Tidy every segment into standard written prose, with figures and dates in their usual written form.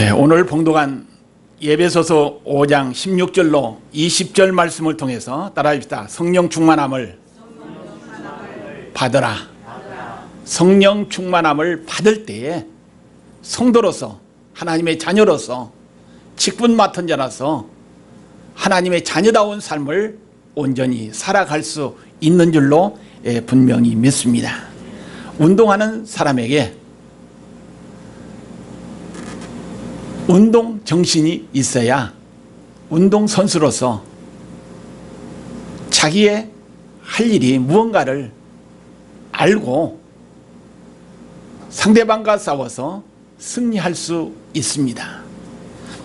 오늘 봉독한 예배소서 5장 16절로 20절 말씀을 통해서 따라합시다. 성령 충만함을 받으라. 성령 충만함을 받을 때에 성도로서, 하나님의 자녀로서, 직분 맡은 자라서 하나님의 자녀다운 삶을 온전히 살아갈 수 있는 줄로 분명히 믿습니다. 운동하는 사람에게 운동 정신이 있어야 운동선수로서 자기의 할 일이 무언가를 알고 상대방과 싸워서 승리할 수 있습니다.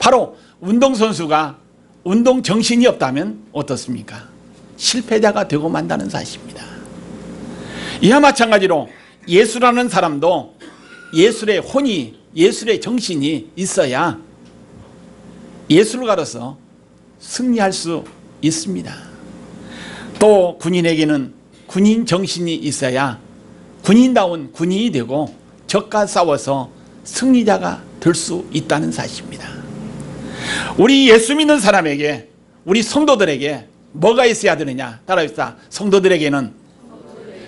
바로 운동선수가 운동정신이 없다면 어떻습니까? 실패자가 되고 만다는 사실입니다. 이와 마찬가지로 예술하는 사람도 예술의 혼이, 예술의 정신이 있어야 예술가로서 승리할 수 있습니다. 또 군인에게는 군인 정신이 있어야 군인다운 군인이 되고 적과 싸워서 승리자가 될 수 있다는 사실입니다. 우리 예수 믿는 사람에게, 우리 성도들에게 뭐가 있어야 되느냐? 따라합시다. 성도들에게는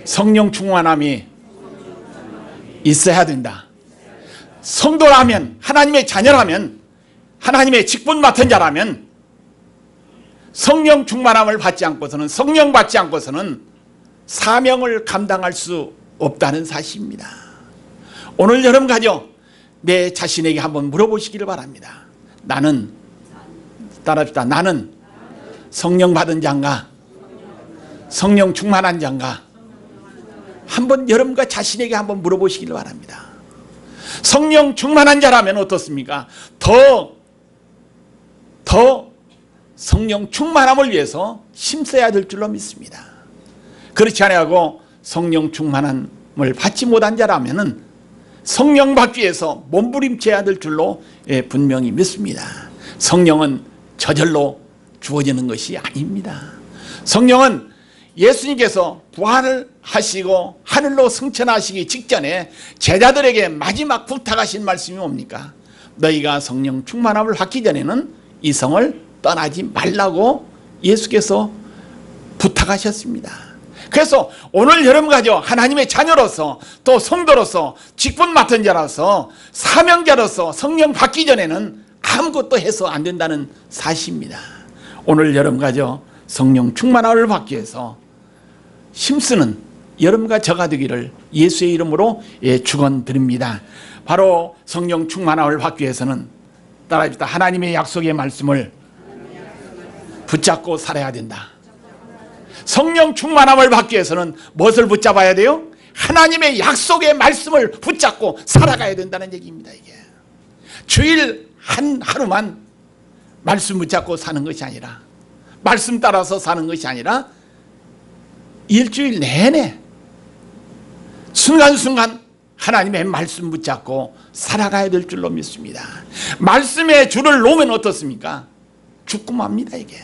성령 충만함이 있어야 된다. 성도라면, 하나님의 자녀라면, 하나님의 직분 맡은 자라면 성령 충만함을 받지 않고서는, 성령 받지 않고서는 사명을 감당할 수 없다는 사실입니다. 오늘 여러분 가져 내 자신에게 한번 물어보시기를 바랍니다. 나는, 따라합시다. 나는 성령 받은 자인가? 성령 충만한 자인가? 한번 여러분과 자신에게 한번 물어보시기를 바랍니다. 성령 충만한 자라면 어떻습니까? 더 성령 충만함을 위해서 힘써야 될 줄로 믿습니다. 그렇지 아니하고 성령 충만함을 받지 못한 자라면 성령 받기 위해서 몸부림쳐야 될 줄로 분명히 믿습니다. 성령은 저절로 주어지는 것이 아닙니다. 성령은 예수님께서 부활을 하시고 하늘로 승천하시기 직전에 제자들에게 마지막 부탁하신 말씀이 뭡니까? 너희가 성령 충만함을 받기 전에는 이 성을 떠나지 말라고 예수께서 부탁하셨습니다. 그래서 오늘 여러분 가져 하나님의 자녀로서, 또 성도로서, 직분 맡은 자로서, 사명자로서 성령 받기 전에는 아무것도 해서 안 된다는 사실입니다. 오늘 여러분 가져 성령 충만함을 받기 위해서 힘쓰는 여러분과 저가 되기를 예수의 이름으로 축원드립니다. 바로 성령 충만함을 받기 위해서는 따라합시다. 하나님의 약속의 말씀을 붙잡고 살아야 된다. 성령 충만함을 받기 위해서는 무엇을 붙잡아야 돼요? 하나님의 약속의 말씀을 붙잡고 살아가야 된다는 얘기입니다. 이게 주일 한 하루만 말씀 붙잡고 사는 것이 아니라, 말씀 따라서 사는 것이 아니라 일주일 내내 순간순간 하나님의 말씀 붙잡고 살아가야 될 줄로 믿습니다. 말씀의 줄을 놓으면 어떻습니까? 죽고 맙니다. 이게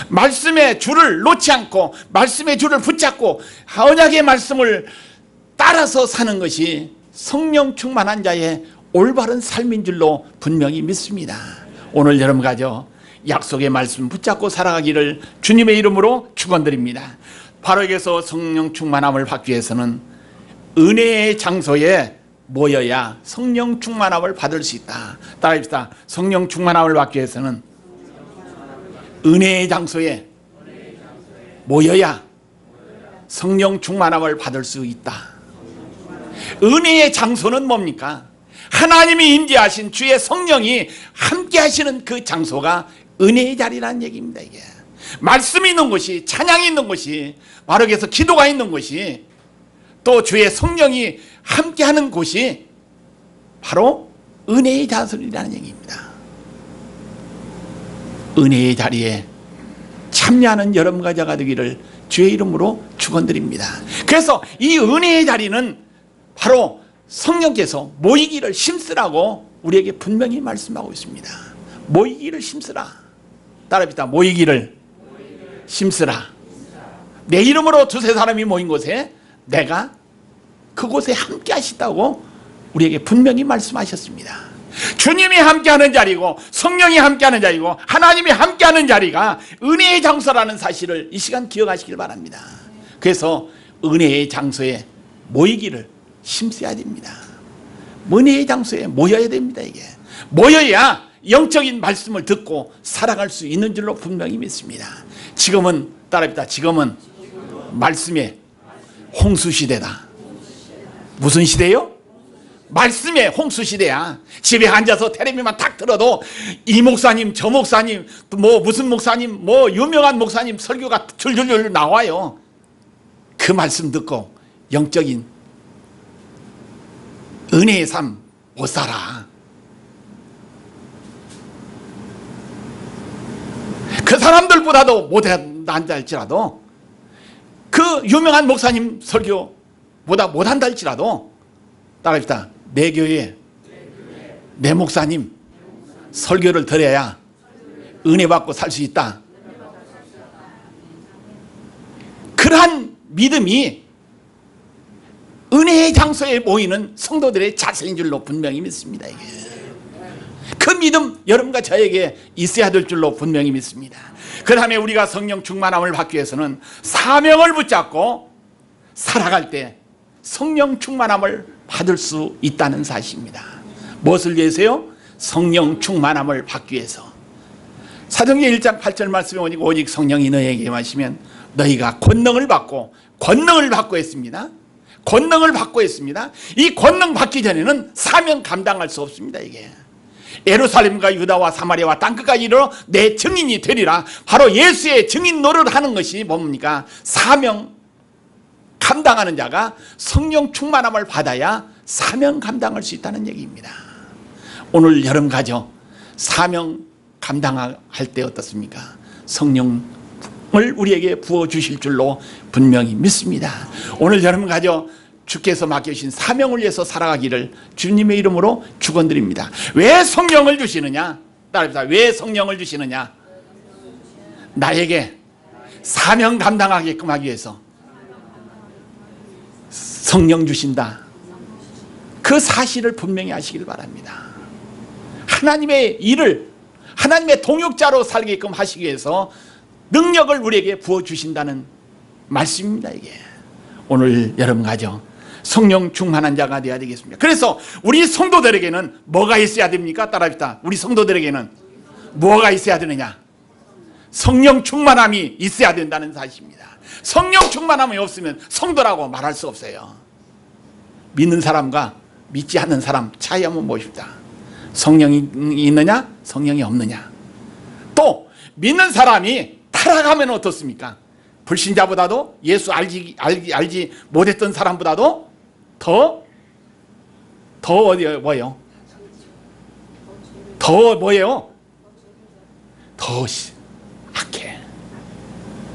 말씀의 줄을 놓지 않고 말씀의 줄을 붙잡고 언약의 말씀을 따라서 사는 것이 성령 충만한 자의 올바른 삶인 줄로 분명히 믿습니다. 오늘 여러분 가져 약속의 말씀 붙잡고 살아가기를 주님의 이름으로 축원드립니다. 바로 여기서 성령 충만함을 받기 위해서는 은혜의 장소에 모여야 성령 충만함을 받을 수 있다. 따라합시다. 성령 충만함을 받기 위해서는 은혜의 장소에 모여야 성령 충만함을 받을 수 있다. 은혜의 장소는 뭡니까? 하나님이 임재하신 주의 성령이 함께 하시는 그 장소가 은혜의 자리라는 얘기입니다. 이게 말씀이 있는 곳이, 찬양이 있는 곳이, 바로 여기서 기도가 있는 곳이, 또 주의 성령이 함께하는 곳이 바로 은혜의 자리라는 얘기입니다. 은혜의 자리에 참여하는 여러분과 저가 되기를 주의 이름으로 축원드립니다. 그래서 이 은혜의 자리는 바로 성령께서 모이기를 힘쓰라고 우리에게 분명히 말씀하고 있습니다. 모이기를 힘쓰라. 따라합시다. 모이기를 힘쓰라. 내 이름으로 두세 사람이 모인 곳에 내가 그곳에 함께 하시다고 우리에게 분명히 말씀하셨습니다. 주님이 함께하는 자리고 성령이 함께하는 자리고 하나님이 함께하는 자리가 은혜의 장소라는 사실을 이 시간 기억하시길 바랍니다. 그래서 은혜의 장소에 모이기를 힘써야 됩니다. 은혜의 장소에 모여야 됩니다. 이게 모여야 영적인 말씀을 듣고 살아갈 수 있는 줄로 분명히 믿습니다. 지금은 따라합니다. 지금은 말씀의 홍수시대다. 무슨 시대요? 말씀의 홍수시대야. 집에 앉아서 텔레비만 딱 들어도 이 목사님 저 목사님 뭐 무슨 목사님 뭐 유명한 목사님 설교가 줄줄줄 나와요. 그 말씀 듣고 영적인 은혜의 삶 못 살아. 그 사람들보다도 못한다 할지라도 그 유명한 목사님 설교보다 못한다 할지라도 따라합시다. 내 교회 내 목사님 설교를 들어야 은혜 받고 살 수 있다. 그러한 믿음이 은혜의 장소에 모이는 성도들의 자세인 줄로 분명히 믿습니다. 이게 그 믿음 여러분과 저에게 있어야 될 줄로 분명히 믿습니다. 그 다음에 우리가 성령 충만함을 받기 위해서는 사명을 붙잡고 살아갈 때 성령 충만함을 받을 수 있다는 사실입니다. 무엇을 위해서요? 성령 충만함을 받기 위해서. 사도행전 1장 8절 말씀에 오니까 오직 성령이 너희에게 임하시면 너희가 권능을 받고 했습니다. 권능을 받고 했습니다. 이 권능 받기 전에는 사명 감당할 수 없습니다. 이게 예루살렘과 유다와 사마리아와 땅끝까지 이르러 내 증인이 되리라. 바로 예수의 증인 노릇을 하는 것이 뭡니까? 사명 감당하는 자가 성령 충만함을 받아야 사명 감당할 수 있다는 얘기입니다. 오늘 여러분 가죠. 사명 감당할 때 어떻습니까? 성령을 우리에게 부어주실 줄로 분명히 믿습니다. 오늘 여러분 가죠. 주께서 맡겨주신 사명을 위해서 살아가기를 주님의 이름으로 축원드립니다. 왜 성령을 주시느냐? 따라합시다. 왜 성령을 주시느냐? 나에게 사명 감당하게끔 하기 위해서 성령 주신다. 그 사실을 분명히 아시길 바랍니다. 하나님의 일을 하나님의 동역자로 살게끔 하시기 위해서 능력을 우리에게 부어주신다는 말씀입니다. 이게 오늘 여러분 가죠. 성령 충만한 자가 되어야 되겠습니다. 그래서 우리 성도들에게는 뭐가 있어야 됩니까? 따라합시다. 우리 성도들에게는 뭐가 있어야 되느냐? 성령 충만함이 있어야 된다는 사실입니다. 성령 충만함이 없으면 성도라고 말할 수 없어요. 믿는 사람과 믿지 않는 사람 차이 한번 보십시다. 성령이 있느냐 성령이 없느냐. 또 믿는 사람이 타락하면 어떻습니까? 불신자보다도 예수 알지 못했던 사람보다도 더 뭐예요? 더 뭐예요? 더 악해.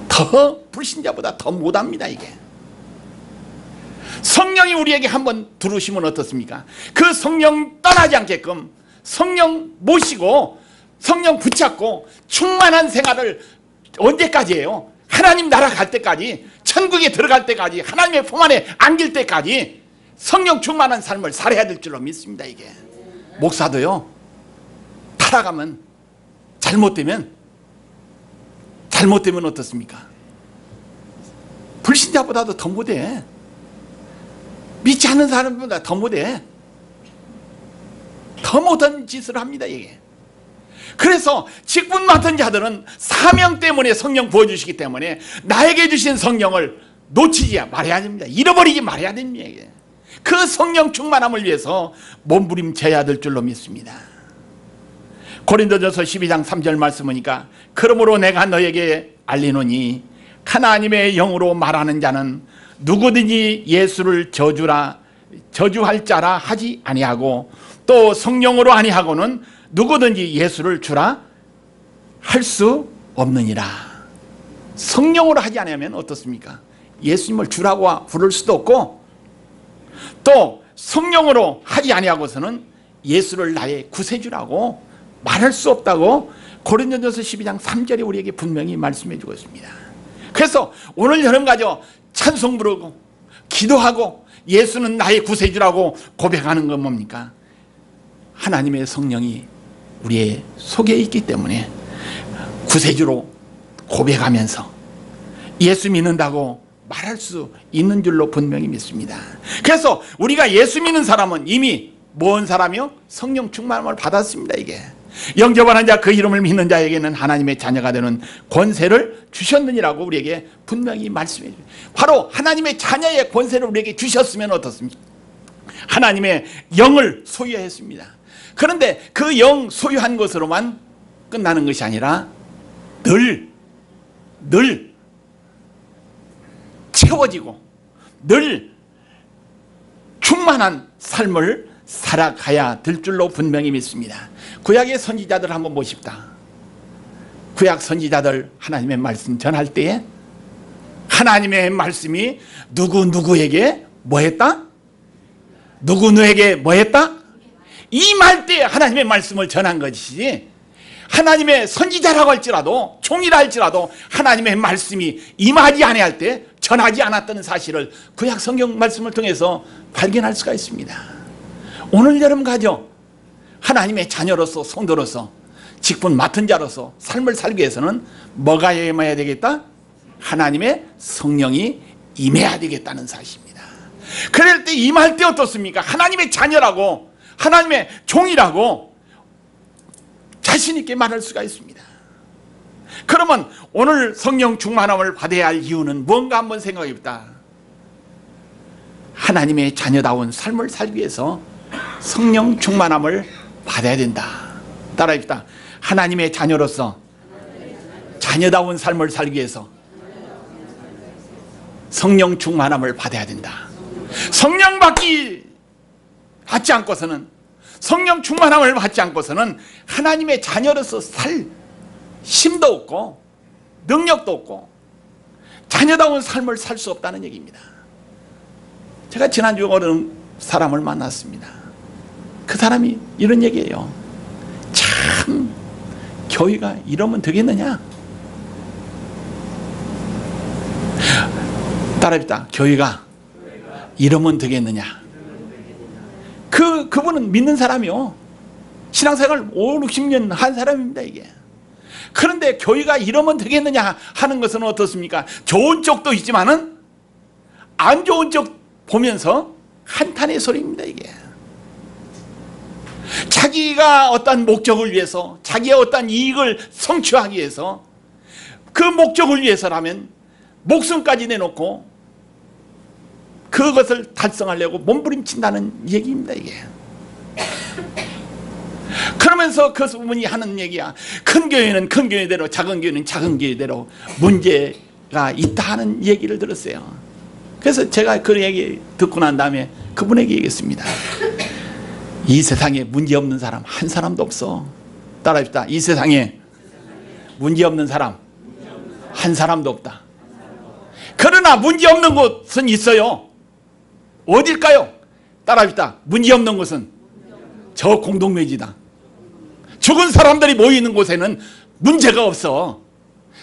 더 불신자보다 더 못합니다. 이게 성령이 우리에게 한번 들어오시면 어떻습니까? 그 성령 떠나지 않게끔 성령 모시고 성령 붙잡고 충만한 생활을 언제까지예요? 하나님 나라 갈 때까지, 천국에 들어갈 때까지, 하나님의 품 안에 안길 때까지 성령 충만한 삶을 살아야 될 줄로 믿습니다. 이게 목사도요, 타락하면 잘못되면 어떻습니까? 불신자보다도 더 못해. 믿지 않는 사람보다 더 못해. 더 못한 짓을 합니다. 이게 그래서 직분 맡은 자들은 사명 때문에 성령 부어주시기 때문에 나에게 주신 성령을 놓치지 말아야 됩니다. 잃어버리지 말아야 됩니다. 그 성령 충만함을 위해서 몸부림쳐야 될 줄로 믿습니다. 고린도전서 12장 3절 말씀 보니까 그러므로 내가 너에게 알리노니 하나님의 영으로 말하는 자는 누구든지 예수를 저주할 자라 하지 아니하고 또 성령으로 아니하고는 누구든지 예수를 주라 할 수 없느니라. 성령으로 하지 않으면 어떻습니까? 예수님을 주라고 부를 수도 없고 또 성령으로 하지 아니하고서는 예수를 나의 구세주라고 말할 수 없다고 고린도전서 12장 3절에 우리에게 분명히 말씀해 주고 있습니다. 그래서 오늘 여러분 가져 찬송 부르고 기도하고 예수는 나의 구세주라고 고백하는 건 뭡니까? 하나님의 성령이 우리의 속에 있기 때문에 구세주로 고백하면서 예수 믿는다고 말할 수 있는 줄로 분명히 믿습니다. 그래서 우리가 예수 믿는 사람은 이미 뭔 사람이요? 성령 충만함을 받았습니다. 이게 영접하는 자 그 이름을 믿는 자에게는 하나님의 자녀가 되는 권세를 주셨느니라고 우리에게 분명히 말씀해 줍니다. 바로 하나님의 자녀의 권세를 우리에게 주셨으면 어떻습니까? 하나님의 영을 소유했습니다. 그런데 그 영 소유한 것으로만 끝나는 것이 아니라 늘 채워지고 늘 충만한 삶을 살아가야 될 줄로 분명히 믿습니다. 구약의 선지자들 한번 보십시다. 구약 선지자들 하나님의 말씀 전할 때에 하나님의 말씀이 누구에게 뭐 했다? 누구에게 뭐 했다? 임할 때 하나님의 말씀을 전한 것이지, 하나님의 선지자라고 할지라도 종이라 할지라도 하나님의 말씀이 임하지 아니할 때 전하지 않았다는 사실을 구약 성경 말씀을 통해서 발견할 수가 있습니다. 오늘 여러분 가죠. 하나님의 자녀로서 성도로서 직분 맡은 자로서 삶을 살기 위해서는 뭐가 임해야 되겠다? 하나님의 성령이 임해야 되겠다는 사실입니다. 그럴 때 임할 때 어떻습니까? 하나님의 자녀라고 하나님의 종이라고 자신 있게 말할 수가 있습니다. 그러면 오늘 성령 충만함을 받아야 할 이유는 뭔가 한번 생각해 봅시다. 하나님의 자녀다운 삶을 살기 위해서 성령 충만함을 받아야 된다. 따라해 봅시다. 하나님의 자녀로서 자녀다운 삶을 살기 위해서 성령 충만함을 받아야 된다. 성령 받지 않고서는, 성령 충만함을 받지 않고서는 하나님의 자녀로서 살 힘도 없고 능력도 없고 자녀다운 삶을 살 수 없다는 얘기입니다. 제가 지난주에 어느 사람을 만났습니다. 그 사람이 이런 얘기예요. 참 교회가 이러면 되겠느냐? 따라합시다. 교회가 이러면 되겠느냐? 그분은 믿는 사람이요. 신앙생활 5, 60년 한 사람입니다, 이게. 그런데 교회가 이러면 되겠느냐 하는 것은 어떻습니까? 좋은 쪽도 있지만은 안 좋은 쪽 보면서 한탄의 소리입니다, 이게. 자기가 어떤 목적을 위해서, 자기의 어떤 이익을 성취하기 위해서, 그 목적을 위해서라면 목숨까지 내놓고 그것을 달성하려고 몸부림친다는 얘기입니다, 이게. 그러면서 그 분이 하는 얘기야. 큰 교회는 큰 교회대로, 작은 교회는 작은 교회대로 문제가 있다 하는 얘기를 들었어요. 그래서 제가 그 얘기 듣고 난 다음에 그분에게 얘기했습니다. 이 세상에 문제 없는 사람 한 사람도 없어. 따라합시다. 이 세상에 문제 없는 사람 한 사람도 없다. 그러나 문제 없는 곳은 있어요. 어딜까요? 따라합시다. 문제 없는 곳은 저 공동묘지다. 죽은 사람들이 모이는 곳에는 문제가 없어.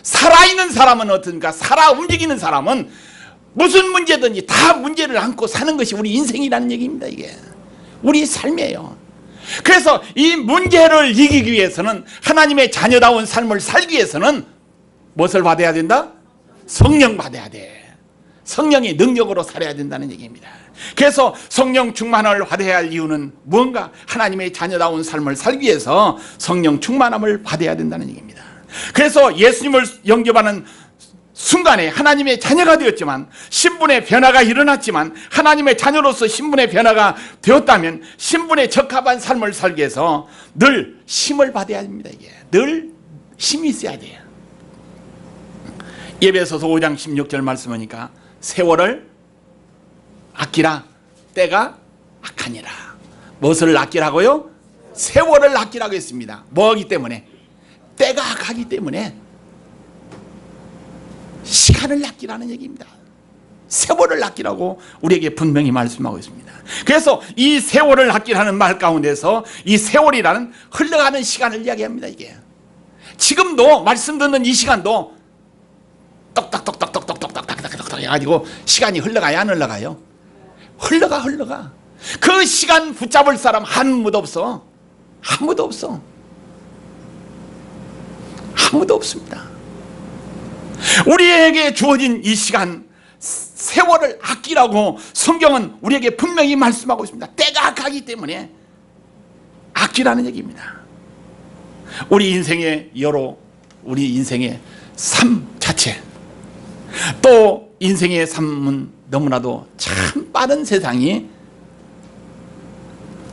살아있는 사람은 어떤가? 살아 움직이는 사람은 무슨 문제든지 다 문제를 안고 사는 것이 우리 인생이라는 얘기입니다, 이게. 우리 삶이에요. 그래서 이 문제를 이기기 위해서는, 하나님의 자녀다운 삶을 살기 위해서는 무엇을 받아야 된다? 성령 받아야 돼. 성령의 능력으로 살아야 된다는 얘기입니다. 그래서 성령 충만함을 받아야 할 이유는 무언가? 하나님의 자녀다운 삶을 살기 위해서 성령 충만함을 받아야 된다는 얘기입니다. 그래서 예수님을 영접하는 순간에 하나님의 자녀가 되었지만, 신분의 변화가 일어났지만, 하나님의 자녀로서 신분의 변화가 되었다면 신분에 적합한 삶을 살기 위해서 늘 힘을 받아야 합니다. 이게 늘 힘이 있어야 돼요. 에베소서 5장 16절 말씀하니까 세월을 아끼라, 때가 악하니라. 무엇을 아끼라고요? 세월을 아끼라고 했습니다. 뭐하기 때문에? 때가 악하기 때문에 시간을 아끼라는 얘기입니다. 세월을 아끼라고 우리에게 분명히 말씀하고 있습니다. 그래서 이 세월을 아끼라는 말 가운데서 이 세월이라는 흘러가는 시간을 이야기합니다. 이게 지금도 말씀 듣는 이 시간도 똑딱똑딱똑딱똑딱똑딱똑딱 해가지고 시간이 흘러가야 안 흘러가요? 흘러가. 그 시간 붙잡을 사람 한 분도 없어. 아무도 없어. 아무도 없습니다. 우리에게 주어진 이 시간, 세월을 아끼라고 성경은 우리에게 분명히 말씀하고 있습니다. 때가 가기 때문에 아끼라는 얘기입니다. 우리 인생의 우리 인생의 삶 자체, 또 인생의 삶은 너무나도 참 빠른 세상이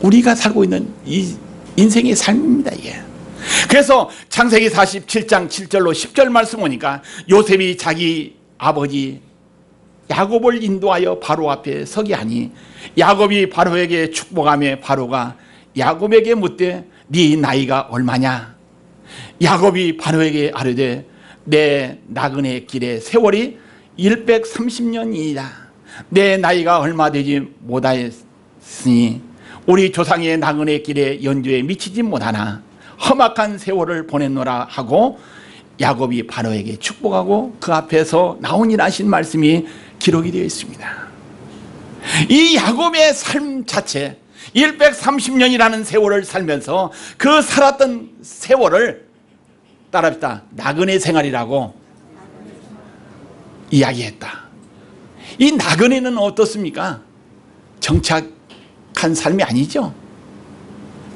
우리가 살고 있는 이 인생의 삶입니다. 이게. 그래서 창세기 47장 7절로 10절 말씀 보니까 요셉이 자기 아버지 야곱을 인도하여 바로 앞에 서게 하니 야곱이 바로에게 축복하며 바로가 야곱에게 묻되 네 나이가 얼마냐? 야곱이 바로에게 아뢰되 내 나그네 길의 세월이 130년이다. 내 나이가 얼마 되지 못하였으니 우리 조상의 나그네 길의 연주에 미치지 못하나 험악한 세월을 보냈노라 하고 야곱이 바로에게 축복하고 그 앞에서 나오니라 하신 말씀이 기록이 되어 있습니다. 이 야곱의 삶 자체 130년이라는 세월을 살면서 그 살았던 세월을 따라합시다. 나그네 생활이라고 이야기했다. 이 나그네는 어떻습니까? 정착한 삶이 아니죠.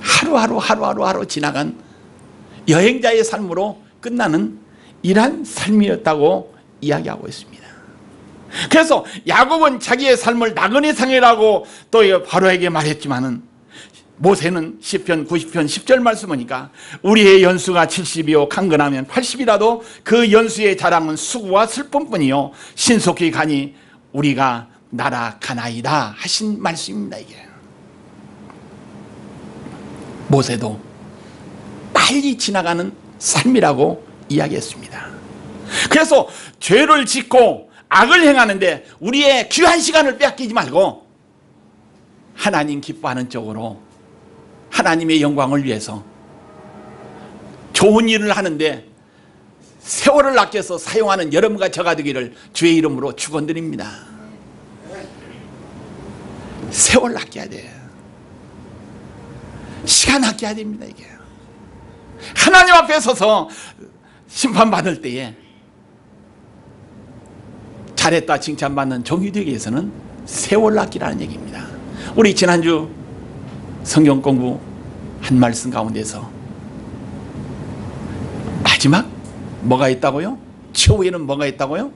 하루하루 지나간 여행자의 삶으로 끝나는 이러한 삶이었다고 이야기하고 있습니다. 그래서 야곱은 자기의 삶을 나그네 생활이라고 또 바로에게 말했지만은 모세는 시편 90편 10절 말씀 보니까 우리의 연수가 70이요 강건하면 80이라도 그 연수의 자랑은 수고와 슬픔뿐이요 신속히 가니 우리가 날아가나이다 하신 말씀입니다. 이게 모세도 빨리 지나가는 삶이라고 이야기했습니다. 그래서 죄를 짓고 악을 행하는데 우리의 귀한 시간을 빼앗기지 말고 하나님 기뻐하는 쪽으로 하나님의 영광을 위해서 좋은 일을 하는데 세월을 아껴서 사용하는 여러분과 저가 되기를 주의 이름으로 축원드립니다. 세월 아껴야 돼요. 시간 아껴야 됩니다. 이게 하나님 앞에 서서 심판받을 때에 잘했다 칭찬받는 종이 되기 위해서는 세월 아끼라는 얘기입니다. 우리 지난주 성경 공부 한 말씀 가운데서 마지막 뭐가 있다고요? 최후에는 뭐가 있다고요?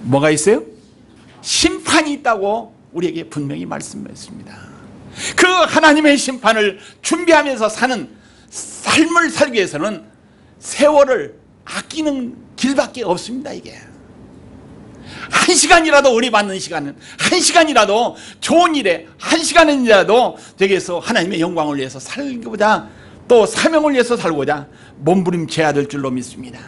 뭐가 있어요? 심판이 있다고 우리에게 분명히 말씀했습니다. 그 하나님의 심판을 준비하면서 사는 삶을 살기 위해서는 세월을 아끼는 길밖에 없습니다. 이게 한 시간이라도 의뢰받는 시간은 한 시간이라도 좋은 일에 한 시간이라도 되게 해서 하나님의 영광을 위해서 살고자 또 사명을 위해서 살고자 몸부림쳐야 될 줄로 믿습니다.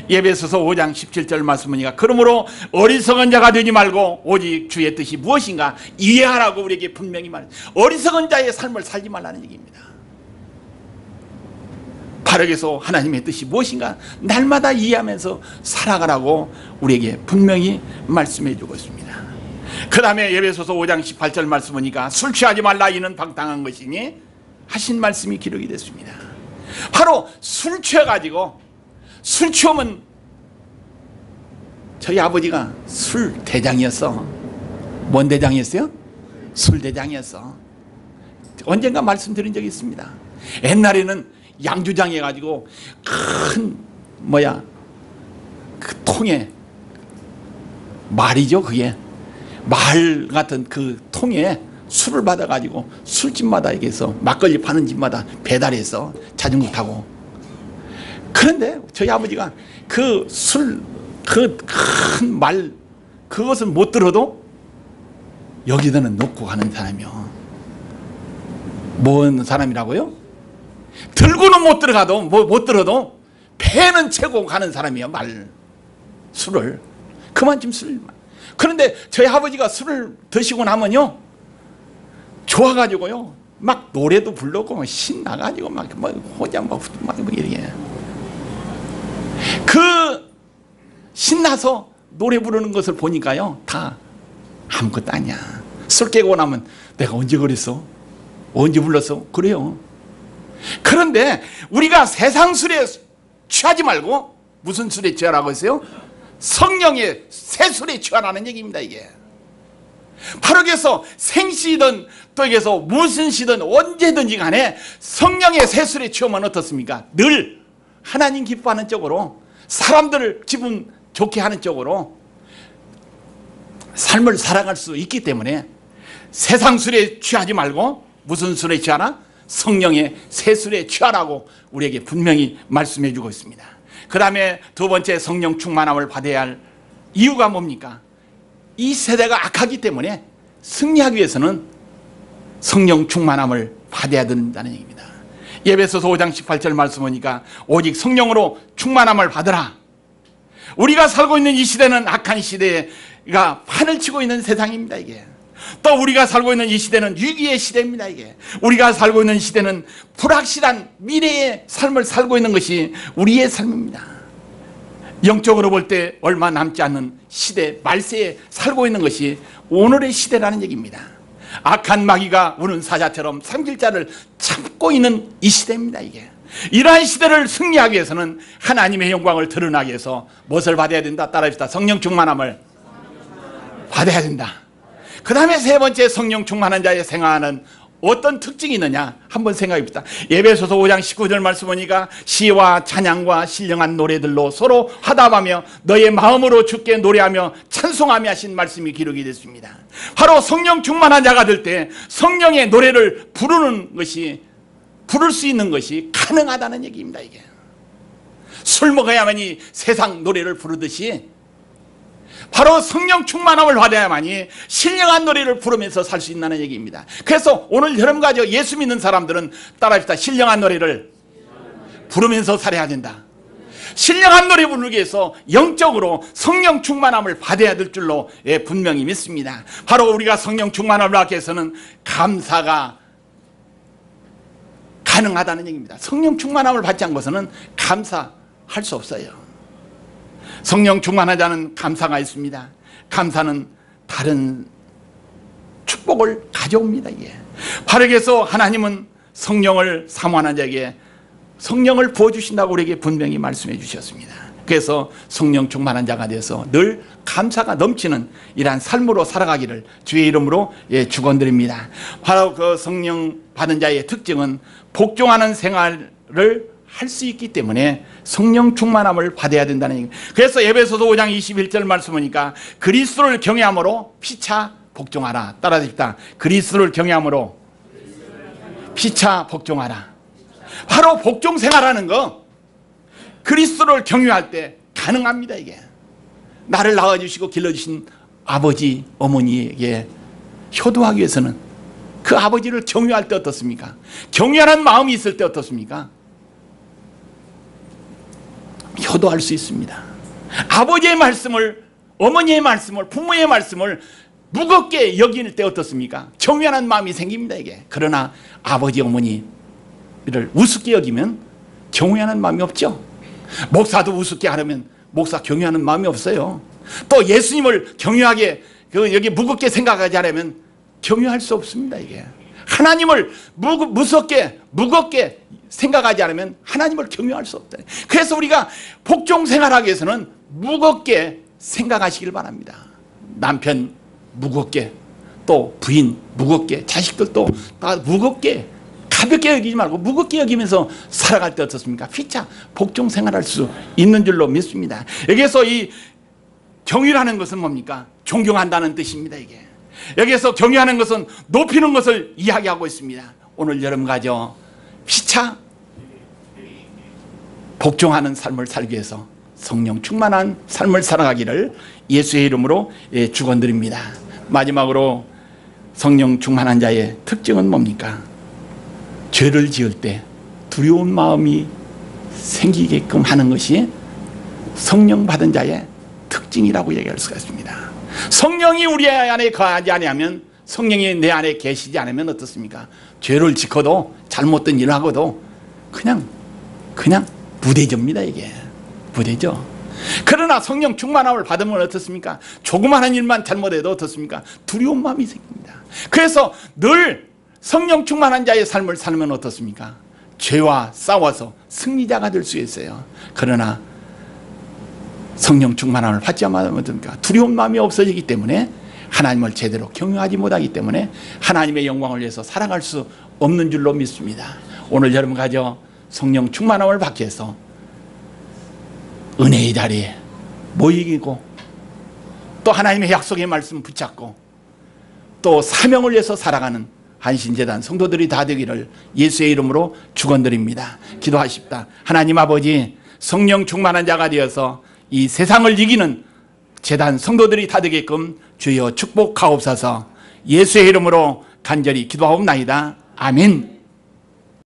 에베소서 5장 17절 말씀이니까 그러므로 어리석은 자가 되지 말고 오직 주의 뜻이 무엇인가 이해하라고 우리에게 분명히 말합니다. 어리석은 자의 삶을 살지 말라는 얘기입니다. 바르게서 하나님의 뜻이 무엇인가 날마다 이해하면서 살아가라고 우리에게 분명히 말씀해 주고 있습니다. 그 다음에 에베소서 5장 18절 말씀 보니까 술 취하지 말라 이는 방탕한 것이니 하신 말씀이 기록이 됐습니다. 바로 술 취해가지고 술 취하면 저희 아버지가 술 대장이었어. 뭔 대장이었어요? 술 대장이었어. 언젠가 말씀드린 적이 있습니다. 옛날에는 양주장 해가지고 큰 그 통에 말이죠. 그게 말 같은 그 통에 술을 받아가지고 술집마다 이렇게 해서 막걸리 파는 집마다 배달해서 자전거 타고. 그런데 저희 아버지가 그 술 그 큰 말 그것을 못 들어도 여기다는 놓고 가는 사람이요. 뭔 사람이라고요? 들고는 못 들어가도 못 들어도 배는 채고 가는 사람이에요. 술을 그만큼 술. 그런데 저희 아버지가 술을 드시고 나면요 좋아가지고요 막 노래도 부르고 막 신나가지고 막 호자 막 이렇게 그 신나서 노래 부르는 것을 보니까요 다 아무것도 아니야. 술 깨고 나면 내가 언제 그랬어? 언제 불렀어? 그래요. 그런데 우리가 세상 술에 취하지 말고 무슨 술에 취하라고 했어요? 성령의 새 술에 취하라는 얘기입니다. 이게 바로 그래서 생시든 또 여기서 무슨 시든 언제든지 간에 성령의 새 술에 취하면 어떻습니까? 늘 하나님 기뻐하는 쪽으로, 사람들을 기분 좋게 하는 쪽으로 삶을 살아갈 수 있기 때문에 세상 술에 취하지 말고 무슨 술에 취하라? 성령의 새 술에 취하라고 우리에게 분명히 말씀해 주고 있습니다. 그 다음에 두 번째, 성령 충만함을 받아야 할 이유가 뭡니까? 이 세대가 악하기 때문에 승리하기 위해서는 성령 충만함을 받아야 된다는 얘기입니다. 에베소서 5장 18절 말씀 보니까 오직 성령으로 충만함을 받으라. 우리가 살고 있는 이 시대는 악한 시대가 판을 치고 있는 세상입니다. 이게 또 우리가 살고 있는 이 시대는 위기의 시대입니다. 이게 우리가 살고 있는 시대는 불확실한 미래의 삶을 살고 있는 것이 우리의 삶입니다. 영적으로 볼 때 얼마 남지 않는 시대 말세에 살고 있는 것이 오늘의 시대라는 얘기입니다. 악한 마귀가 우는 사자처럼 삼킬자를 참고 있는 이 시대입니다. 이게 이러한 시대를 승리하기 위해서는 하나님의 영광을 드러나기 위해서 무엇을 받아야 된다? 따라합시다. 성령 충만함을 받아야 된다. 그 다음에 세 번째, 성령 충만한 자의 생활하는 어떤 특징이 있느냐 한번 생각해 봅시다. 에베소서 5장 19절 말씀 보니까 시와 찬양과 신령한 노래들로 서로 화답하며 너의 마음으로 주께 노래하며 찬송하며 하신 말씀이 기록이 됐습니다. 바로 성령 충만한 자가 될 때 성령의 노래를 부를 수 있는 것이 가능하다는 얘기입니다. 이게 술 먹어야만이 세상 노래를 부르듯이 바로 성령 충만함을 받아야만이 신령한 노래를 부르면서 살 수 있다는 얘기입니다. 그래서 오늘 여러분과 예수 믿는 사람들은 따라합시다. 신령한 노래를 부르면서 살아야 된다. 신령한 노래 부르기 위해서 영적으로 성령 충만함을 받아야 될 줄로 분명히 믿습니다. 바로 우리가 성령 충만함을 받기 위해서는 감사가 가능하다는 얘기입니다. 성령 충만함을 받지 않고서는 감사할 수 없어요. 성령 충만한 자는 감사가 있습니다. 감사는 다른 축복을 가져옵니다. 바로 그래서 하나님은 성령을 사모하는 자에게 성령을 부어주신다고 우리에게 분명히 말씀해 주셨습니다. 그래서 성령 충만한 자가 되어서 늘 감사가 넘치는 이러한 삶으로 살아가기를 주의 이름으로 축원드립니다. 바로 그 성령 받은 자의 특징은 복종하는 생활을 할 수 있기 때문에 성령 충만함을 받아야 된다는 얘기입니다. 그래서 에베소서 5장 21절 말씀 보니까 그리스도를 경외함으로 피차 복종하라. 따라합시다. 그리스도를 경외함으로 피차 복종하라. 바로 복종 생활하는 거 그리스도를 경외할 때 가능합니다. 이게 나를 낳아주시고 길러주신 아버지 어머니에게 효도하기 위해서는 그 아버지를 경외할 때 어떻습니까? 경외하는 마음이 있을 때 어떻습니까? 효도할 수 있습니다. 아버지의 말씀을, 어머니의 말씀을, 부모의 말씀을 무겁게 여길 때 어떻습니까? 경외하는 마음이 생깁니다. 이게 그러나 아버지 어머니를 우습게 여기면 경외하는 마음이 없죠. 목사도 우습게 하려면 목사 경외하는 마음이 없어요. 또 예수님을 경외하게 여기 무겁게 생각하지 않으면 경외할 수 없습니다. 이게 하나님을 무섭게 무겁게 생각하지 않으면 하나님을 경외할 수 없다. 그래서 우리가 복종 생활하기 위해서는 무겁게 생각하시길 바랍니다. 남편 무겁게, 또 부인 무겁게, 자식들도 다 무겁게, 가볍게 여기지 말고 무겁게 여기면서 살아갈 때 어떻습니까? 피차 복종 생활할 수 있는 줄로 믿습니다. 여기에서 이 경외라는 것은 뭡니까? 존경한다는 뜻입니다. 이게 여기에서 경외하는 것은 높이는 것을 이야기하고 있습니다. 오늘 여러분과 피차 복종하는 삶을 살기 위해서 성령 충만한 삶을 살아가기를 예수의 이름으로 축원드립니다. 마지막으로 성령 충만한 자의 특징은 뭡니까? 죄를 지을 때 두려운 마음이 생기게끔 하는 것이 성령 받은 자의 특징이라고 얘기할 수가 있습니다. 성령이 우리 안에 거하지 아니하면, 성령이 내 안에 계시지 않으면 어떻습니까? 죄를 짓고도 잘못된 일을 하고도 그냥 무대접니다. 이게 무대죠. 그러나 성령 충만함을 받으면 어떻습니까? 조그마한 일만 잘못해도 어떻습니까? 두려운 마음이 생깁니다. 그래서 늘 성령 충만한 자의 삶을 살면 어떻습니까? 죄와 싸워서 승리자가 될 수 있어요. 그러나 성령 충만함을 받지 않으니까 두려운 마음이 없어지기 때문에 하나님을 제대로 경외하지 못하기 때문에 하나님의 영광을 위해서 살아갈 수 없는 줄로 믿습니다. 오늘 여러분 가져 성령 충만함을 받기 위해서 은혜의 자리에 모이고 또 하나님의 약속의 말씀 붙잡고 또 사명을 위해서 살아가는 한신재단 성도들이 다 되기를 예수의 이름으로 축원드립니다. 기도하십시다. 하나님 아버지, 성령 충만한 자가 되어서 이 세상을 이기는 재단 성도들이 다 되게끔 주여 축복하옵소서. 예수의 이름으로 간절히 기도하옵나이다. 아멘.